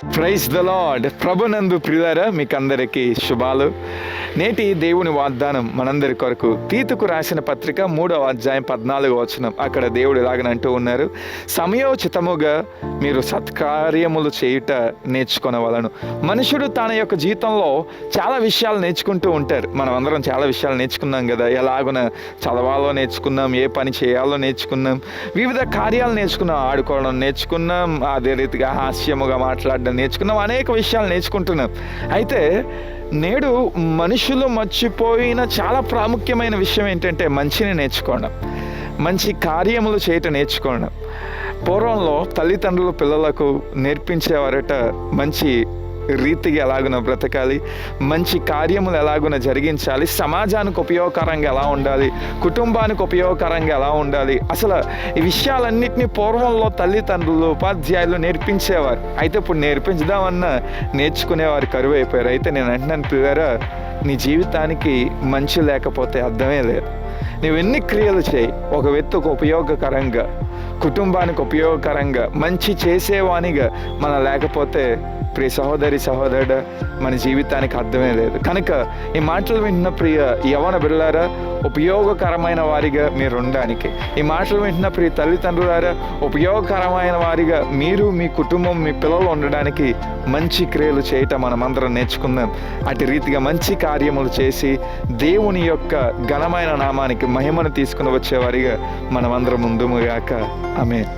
Praise the lord. ప్రభునందు ప్రియులారా, మీకందరికీ శుభాలు. నేటి దేవుని వాగ్దానం మనందరి కొరకు తీతుకు రాసిన పత్రిక 3వ అధ్యాయం 14వ వచనం. అక్కడ దేవుడు ఇలాగనంటూ ఉన్నారు, సమయోచితముగా మీరు సత్కార్యములు చేయుట నేర్చుకొనవలను. మనుషుడు తన యొక్క జీవితంలో చాలా విషయాలు నేర్చుకుంటూ ఉంటారు. మనం అందరం చాలా విషయాలు నేర్చుకున్నాం కదా. ఎలాగున చదవాలో నేర్చుకున్నాం, ఏ పని చేయాలో నేర్చుకున్నాం, వివిధ కార్యాలు నేర్చుకున్నాం, ఆడుకోవడం నేర్చుకున్నాం, అదే రీతిగా హాస్యముగా మాట్లాడడం నేర్చుకున్నాం, అనేక విషయాలు నేర్చుకుంటున్నాం. అయితే నేడు మనుషులు మర్చిపోయిన చాలా ప్రాముఖ్యమైన విషయం ఏంటంటే మంచిని నేర్చుకోవడం, మంచి కార్యములు చేయటం నేర్చుకోవడం. పూర్వంలో తల్లిదండ్రులు పిల్లలకు నేర్పించేవారట మంచి రీతిగా ఎలాగున బ్రతకాలి, మంచి కార్యములు ఎలాగున జరిగించాలి, సమాజానికి ఉపయోగకరంగా ఎలా ఉండాలి, కుటుంబానికి ఉపయోగకరంగా ఎలా ఉండాలి. అసలు ఈ విషయాలన్నింటినీ పూర్వంలో తల్లిదండ్రులు ఉపాధ్యాయులు నేర్పించేవారు. అయితే ఇప్పుడు నేర్పించదామన్నా నేర్చుకునేవారు కరువు అయిపోయారు. అయితే నేను అంటున్నాను ప్రియులారా, నీ జీవితానికి మంచి లేకపోతే అర్థమే లేదు. నువ్వు ఎన్ని క్రియలు చేయి, ఒక వ్యక్తికి ఉపయోగకరంగా, కుటుంబానికి ఉపయోగకరంగా, మంచి చేసేవానిగా మనం లేకపోతే ప్రియ సహోదరి సహోదరుడు, మన జీవితానికి అర్థమే లేదు. కనుక ఈ మాటలు వింటున్న ప్రియ యవ్వన బిడ్డలారా, ఉపయోగకరమైన వారిగా మీరు ఉండడానికి, ఈ మాటలు వింటున్న ప్రియ తల్లిదండ్రులారా, ఉపయోగకరమైన వారిగా మీరు, మీ కుటుంబం, మీ పిల్లలు ఉండడానికి మంచి క్రియలు చేయటం మనమందరం నేర్చుకుందాం. అటు రీతిగా మంచి కార్యములు చేసి దేవుని యొక్క ఘనమైన నామానికి మహిమను తీసుకుని వచ్చేవారిగా మనమందరం ముందుముగాక. ఆమేన్.